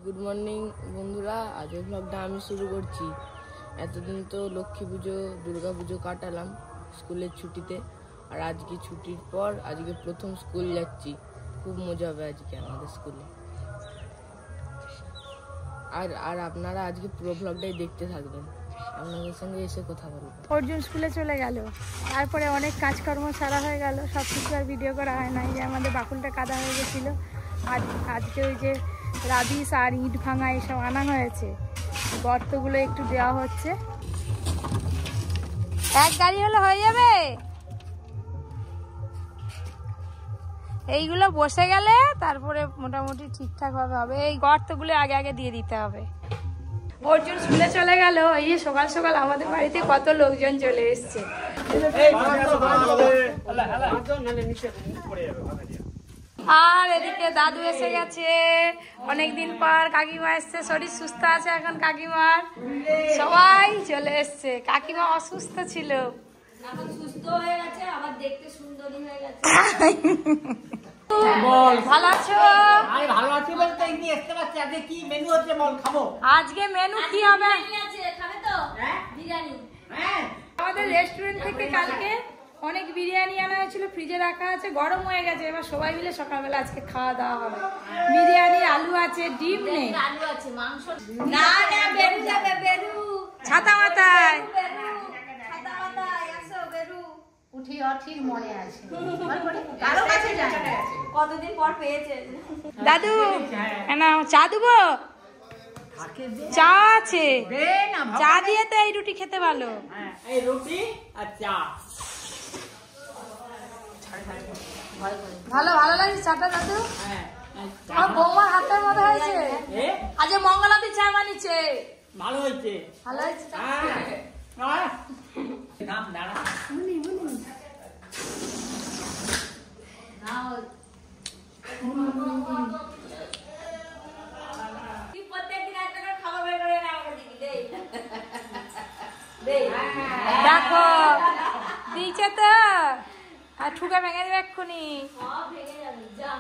Good morning বন্ধুরা, আজকের ব্লগটা আমি শুরু করছি। এতদিন তো লক্ষ্মী পুজো দুর্গা পুজো কাটালাম স্কুলের ছুটিতে, আর আজকে ছুটির পর আজকে প্রথম স্কুল যাচ্ছি। খুব মজা হবে আজকে আমাদের স্কুলে। আর আপনারা আজকে পুরো ব্লগটাই দেখতে থাকবেন, আপনাদের সঙ্গে এসে কথা বলবো। অর্জুন স্কুলে চলে গেল, তারপরে অনেক কাজকর্ম সারা হয়ে গেল, সব কিছু আর ভিডিও করা হয় না। যে আমাদের বাকুলটা কাদা হয়ে গেছিলো, আজকে ওই যে রাবিশ আর ইট ভাঙা এসব আনা হয়েছে, গর্তগুলো একটু দেওয়া হচ্ছে। এক গাড়ি হলে হয়ে যাবে, এইগুলো বসে গেলে তারপরে মোটামুটি ঠিকঠাক ভাবে হবে। এই গর্তগুলো আগে আগে দিয়ে দিতে হবে। অর্জুন স্কুলে চলে গেল। এই যে সকাল সকাল আমাদের বাড়িতে কত লোকজন চলে এসছে। আর এদিকে দাদু এসে গেছে অনেকদিন পর, কাকিমা এসছে, শরীর সুস্থ আছে এখন কাকিমার, সবাই চলে এসছে। কাকিমা অসুস্থ ছিল, এখন সুস্থ হয়ে গেছে, আবার দেখতে সুন্দরী হয়ে গেছে। ভালো আছো? আমি ভালো আছি বলতে এমনি আসতে পারছি। আজকে কি মেনু হচ্ছে বল, খাবো? আজকে মেনু কি হবে? খাবে তো বিরিয়ানি। হ্যাঁ, আমাদের রেস্টুরেন্ট থেকে কালকে অনেক বিরিয়ানি আনা হয়েছিল, ফ্রিজে রাখা আছে, গরম হয়ে গেছে। এবার সবাই মিলে সকালবেলা আজকে খাওয়া দাওয়া হবে। বিরিয়ানি, আলু আছে, ডিম নেই, আলু আছে, মাংস না। না বেরু যাবে, বেরু ছাতা মাথায় ছাতা মাথায় আসো, বেরু উঠি অঠির মনে আছে, কারো কাছে যায় না। কতদিন পর পেয়েছে। দাদু না চা দেবো? চা আছে, চা দিয়ে তো এই রুটি খেতে ভালো। এই রুটি আর চা ভালো ভালো লাগছে চাটা দাদু। আমার বৌমার হাতের মতো হয়েছে। আজ মঙ্গলাদি চা বানিয়েছে, ভালো হয়েছে, ভালো হয়েছে। নাম দাঁড়া তুই প্রত্যেকদিন একটা করে খাবার বের করে না আমাকে দিবি, দে দেখো দিয়েছে তো, আর ঠুকে ভেঙে দেবে এক্ষুনি। সব ভেঙে যাবে, যা।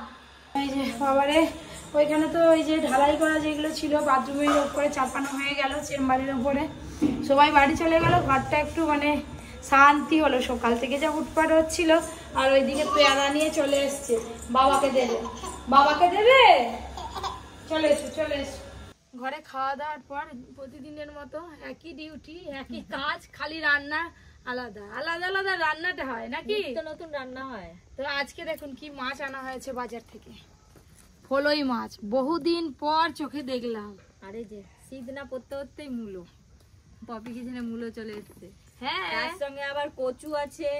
এই যে বাবারে, ওইখানে তো ওই যে ঢালাই করা যেগুলো ছিল বাথরুমের উপরে চাপানো হয়ে গেল, চেম্বারের উপরে সবাই বাড়ি চলে গেল। ঘরটা একটু মানে শান্তি হলো, সকাল থেকে যা উৎপাট হচ্ছিল। আর ওইদিকে পেয়ারা নিয়ে চলে এসছে, বাবাকে দেবে, বাবাকে দেবে। চলে এসো চলে এসো। ঘরে খাওয়া দাওয়ার পর প্রতিদিনের মতো একই ডিউটি, একই কাজ, খালি রান্না আলাদা আলাদা আলাদা রান্নাটা হয় নাকি, নতুন রান্না হয়। তো আজকে দেখুন কি মাছ আনা হয়েছে বাজার থেকে, ফলই মাছ, বহুদিন পর চোখে দেখলাম। আরে যে শীত না পড়তে পড়তেই মূলো, পপি কিচেনে মূলো চলে এসছে। হ্যাঁ, তার সঙ্গে আবার কচু আছে,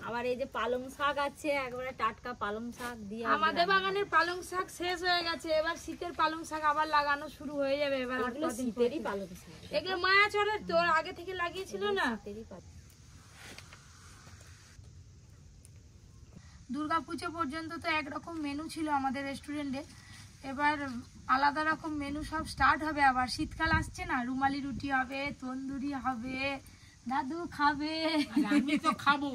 আবার এই যে পালং শাক আছে, একবারে টাটকা পালং শাক দিয়ে। আমাদের বাগানের পালং শাক শেষ হয়ে গেছে, এবার শীতের পালং শাক আবার লাগানো শুরু হয়ে যাবে। এবার এগুলো শীতেরই পালং শাক, এগুলো মায়া চরের তোর আগে থেকে লাগিয়েছিল না। দুর্গাপুজো পর্যন্ত তো একরকম মেনু ছিল আমাদের রেস্টুরেন্টে, এবার আলাদা রকম মেনু সব স্টার্ট হবে। আবার শীতকাল আসছে না, রুমালি রুটি হবে, তন্দুরি হবে, দাদু খাবে। আমি তো খাবো।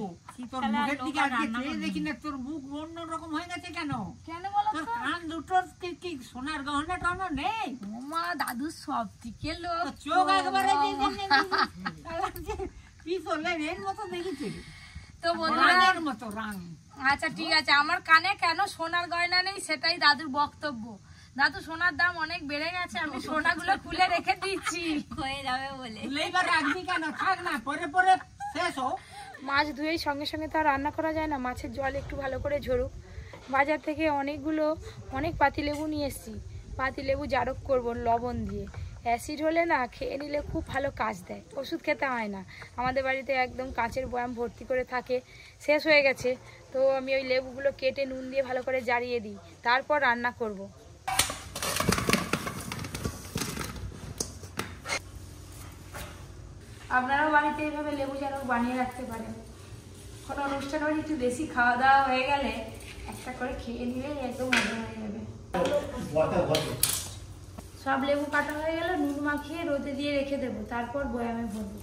তোর মুখের দিকে আজকে চেয়ে দেখি না, তোর মুখ অন্য রকম হয়ে গেছে কেন? কেন বলো তোর তো? কান দুটোর কি সোনার গহনা টহনা নেই? ওমা দাদু সব থেকে লোক, চোখ একবারে পিছলের এর মতো দেখেছি তো বন্ধুরা রাঙের মতো রাং। আচ্ছা ঠিক আছে, আমার কানে কেন সোনার গয়না নেই সেটাই দাদুর বক্তব্য। দাদু সোনার দাম অনেক বেড়ে গেছে, আমি সোনাগুলো খুলে রেখে দিচ্ছি, হয়ে যাবে বলে। এইবার রাখবি কেন? থাক না, পরে পরে শেষ হোক। মাছ ধুয়েই সঙ্গে সঙ্গে তো আর রান্না করা যায় না, মাছের জল একটু ভালো করে ঝরুক। বাজার থেকে অনেক পাতিলেবু নিয়ে এসেছি, পাতিলেবু জারক করব লবণ দিয়ে। অ্যাসিড হলে না খেয়ে নিলে খুব ভালো কাজ দেয়, ওষুধ খেতে হয় না। আমাদের বাড়িতে একদম কাঁচের বয়াম ভর্তি করে থাকে, শেষ হয়ে গেছে, তো আমি ওই লেবুগুলো কেটে নুন দিয়ে ভালো করে জারিয়ে দিই, তারপর রান্না করব। আপনারাও বাড়িতে এইভাবে লেবু জারক বানিয়ে রাখতে পারেন। কোনো অনুষ্ঠান বাড়ি একটু বেশি খাওয়া দাওয়া হয়ে গেলে একটা করে খেয়ে নিলেই একদম মজা হয়ে যাবে। সব লেবু কাটা হয়ে গেলে নুন মাখিয়ে রোদে দিয়ে রেখে দেবো, তারপর বয়ামে ভরবো।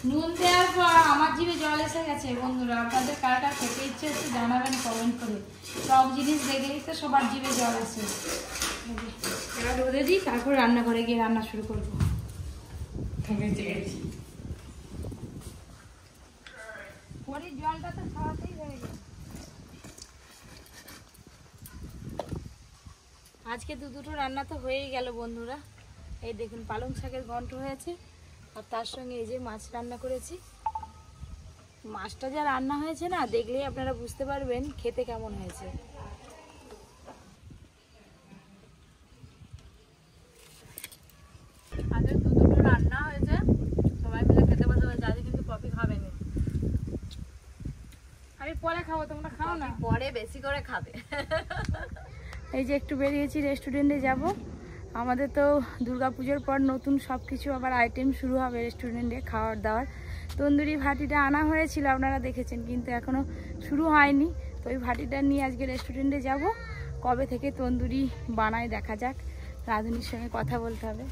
নুন দেওয়ার পর আমার জিভে জল এসে গেছে বন্ধুরা। আপনাদের কার কার খেতে ইচ্ছে হচ্ছে জানাবেন কমেন্ট করে। টক জিনিস দেখলেই তো সবার জিভে জল আসে। এবার রোদে দিই, তারপর রান্নাঘরে গিয়ে রান্না শুরু করবো। পরে জলটা তো খাওয়াতেই হয়ে গেল। আজকে দুটো রান্না তো হয়েই গেল বন্ধুরা। এই দেখুন পালং শাকের ঘন্ট হয়েছে, আর তার সঙ্গে এই যে মাছ রান্না করেছি। মাছটা যা রান্না হয়েছে না, দেখলেই আপনারা বুঝতে পারবেন খেতে কেমন হয়েছে। আজকে দুটো রান্না হয়েছে, সবাই মিলে খেতে বসে হয়েছে। আজকে কিন্তু কফি খাবে না, আমি পরে খাবো, তোমরা খাও না। পরে বেশি করে খাবে। এই যে একটু বেরিয়েছি, রেস্টুরেন্টে যাব। আমাদের তো দুর্গাপুজোর পর নতুন সব কিছু আবার আইটেম শুরু হবে রেস্টুরেন্টে, খাওয়ার দাওয়ার। তন্দুরি ভাটিটা আনা হয়েছিল, আপনারা দেখেছেন, কিন্তু এখনও শুরু হয়নি। তো ওই ভাটিটা নিয়ে আজকে রেস্টুরেন্টে যাব। কবে থেকে তন্দুরি বানায় দেখা যাক, রাঁধুনির সঙ্গে কথা বলতে হবে।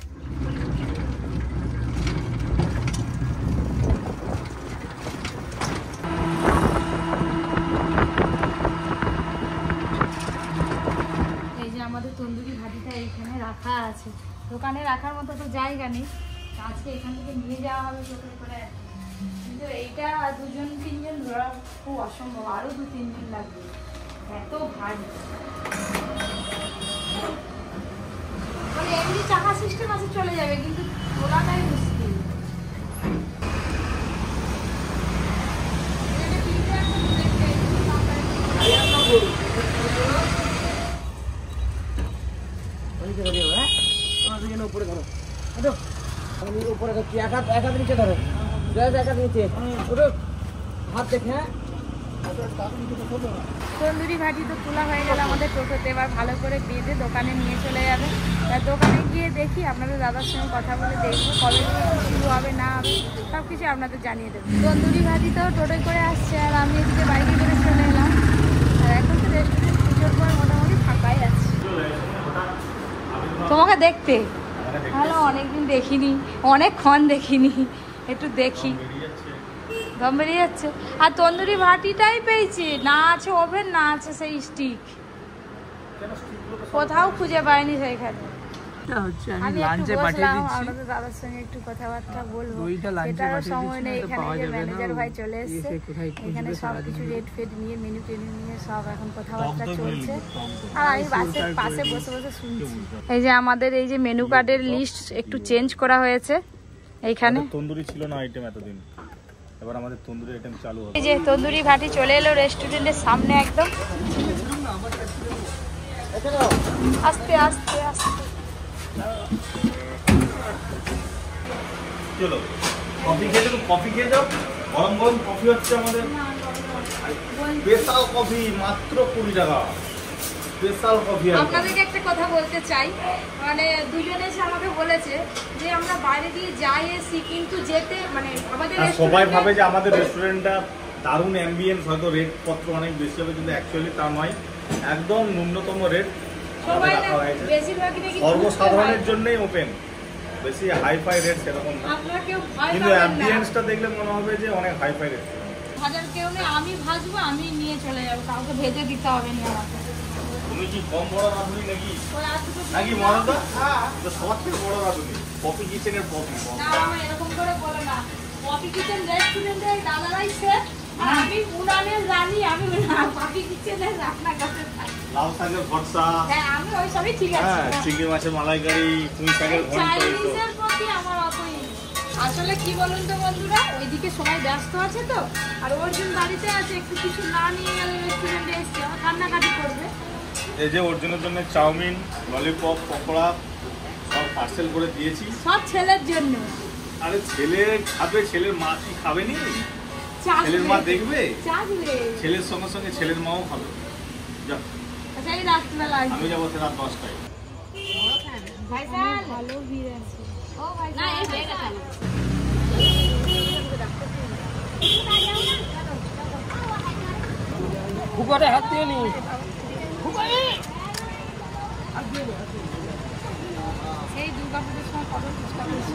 এই যে আমাদের তন্দুরি ভাটিটা এইখানে রাখা আছে। দোকানে রাখার মতো তো জায়গা নেই, আজকে এখান থেকে নিয়ে যাওয়া হবে টোটো করে। কিন্তু এইটা 2-3 ধরা খুব অসম্ভব, আরও 2-3 দিন লাগবে, এত ভারী। মানে এমনি চাকা সিস্টেম আছে চলে যাবে, কিন্তু তোলাটাই মুশকিল। তন্দুরি ভাটি তো তোলা হয়ে গেল আমাদের টোটোতে, এবার ভালো করে বেঁধে দোকানে নিয়ে চলে যাবে। তার দোকানে গিয়ে দেখি, আপনাদের দাদার সঙ্গে কথা বলে দেখবো কবে শুরু হবে না হবে, সব কিছু আপনাদের জানিয়ে দেবো। তন্দুরি ভাটি তো টোটোয় করে আসছে, আর আমি এদিকে বাইকে করে চলে এলাম। আর এখন তো রেস্টুরেন্ট পুজোর পর মোটামুটি ফাঁকাই আছে। তোমাকে দেখতে ভালো, অনেকদিন দেখিনি, অনেকক্ষণ দেখিনি, একটু দেখি। দম বেরিয়ে যাচ্ছে। আর তন্দুরি ভাটিটাই পেয়েছি, না আছে ওভেন, না আছে সেই স্টিক, কোথাও খুঁজে পাইনি সেইখানে। আমি একটু বসলাম, আপনাদের দাদার সঙ্গে একটু কথাবার্তা বলবো, সেটারও সময় নেই। এখানে যে ম্যানেজার ভাই চলে এসছে, এখানে সব কিছু রেট ফেট নিয়ে, মেনু টেনু নিয়ে সব এখন কথাবার্তা চলছে, আর আমি বাসের পাশে বসে বসে শুনছি। এই যে আমাদের এই যে মেনু কার্ডের লিস্ট একটু চেঞ্জ করা হয়েছে এইখানে। তন্দুরি ছিল না আইটেম এতদিন, এবার আমাদের তন্দুরি আইটেম চালু হবে। এই যে তন্দুরি ভাটি চলে এলো রেস্টুরেন্টের সামনে একদম। আস্তে আস্তে আস্তে চলো কফি খেয়ে যাও, কফি খেয়ে যাও। গরম গরম কফি হচ্ছে আমাদের, স্পেশাল কফি, মাত্র 20 টাকা স্পেশাল কফি। আপনাদেরকে একটা কথা বলতে চাই, মানে দুজনে এসে আমাকে বলেছে যে আমরা বাইরে দিয়ে যাই এসি, কিন্তু যেতে মানে আমাদের সবাই ভাবে যে আমাদের রেস্টুরেন্টটা দারুণ অ্যাম্বিয়েন্স, হয়তো রেট পত্র অনেক বেশি হবে, কিন্তু অ্যাকচুয়ালি তা নয়, একদম ন্যূনতম রেট রাখা হয়েছে। সর্বসাধারণের জন্যই ওপেন, বেশি হাইফাই রেট সেরকম না, কিন্তু অ্যাম্বিয়েন্সটা দেখলে মনে হবে যে অনেক হাইফাই রেট। ভাজার কেউ নেই, আমি ভাজবো, আমি নিয়ে চলে যাবো, কাউকে ভেজে দিতে হবে না আমাকে। তুমি কি কম বড় রাঁধুনি নাকি? নাকি মহারাজা? তো সবার থেকে বড় রাঁধুনি, পপি কিচেনের পপি। না মামা, এরকম করে বলো না। পপি কিচেন রেস্টুরেন্টে দাদারাই শেফ, আর আমি উনানের রানী, আমি পপি কিচেনের রান্না করতে থাকি। লাউ শাকের ভর্তা, হ্যাঁ আমি ওই সবই ঠিক আছে। হ্যাঁ, চিংড়ি মাছের মালাইকারি, পুঁই শাকের ঘন্ট। চাইনিজের প্রতি আমার অতই, আসলে কি বলুন তো বন্ধুরা, ওইদিকে সবাই ব্যস্ত আছে তো, আর অর্জুন বাড়িতে আছে, একটু কিছু না নিয়ে গেলে রেস্টুরেন্টে এসছে, আমার কান্নাকাটি করবে। এই যে অর্জুনের জন্য চাউমিন, ললিপপ, পকোড়া সব পার্সেল করে দিয়েছি, সব ছেলের জন্য। আরে ছেলে খাবে, ছেলের মা কি খাবে নি? ছেলের মা দেখবে, ছেলের সঙ্গে সঙ্গে ছেলের মাও খাবে। যাও, আচ্ছা এই রাত্রিবেলা আমি যাবো রাত 10টায়। ভালো ভিড় আছে। ও ভাই না এই হয়ে গেছে। উপরে হাত দিয়ে নি। সেই দুর্গাপুজোর সময় কত ফুচকা খেয়েছি।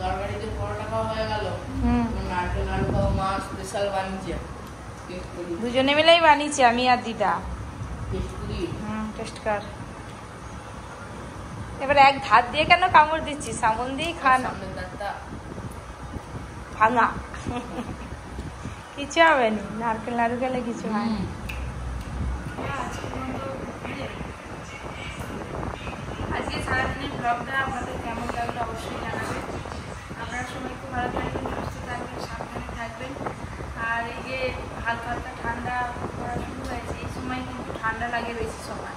তরকারিতে পরোটা খাওয়া হয়ে গেল, নারকেল নাড়ু খাওয়া মা স্পেশাল বানিয়েছে, দুজনে মিলেই বানিয়েছি আমি আর দিদা। টেস্ট করি। টেস্ট কর। এবার এক ধার দিয়ে কেন কামড় দিচ্ছি, সামন দিয়ে খা না, সামনের দাঁতটা ভাঙা। কিছু হবে না, নারকেল নাড়ু খেলে কিছু হয় না। আজকে সারাদিনের ব্লগটা আপনাদের কেমন লাগলো অবশ্যই জানাবেন। আপনারা সবাই খুব ভালো থাকবেন, সুস্থ থাকবেন, সাবধানে থাকবেন। আর এই যে হালকা হালকা ঠান্ডা পড়া শুরু হয়েছে, এই সময় কিন্তু ঠান্ডা লাগে বেশি সময়,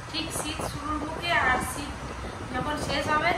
ঠিক শীত শুরুর মুখে। আর শীত যখন শেষ হবে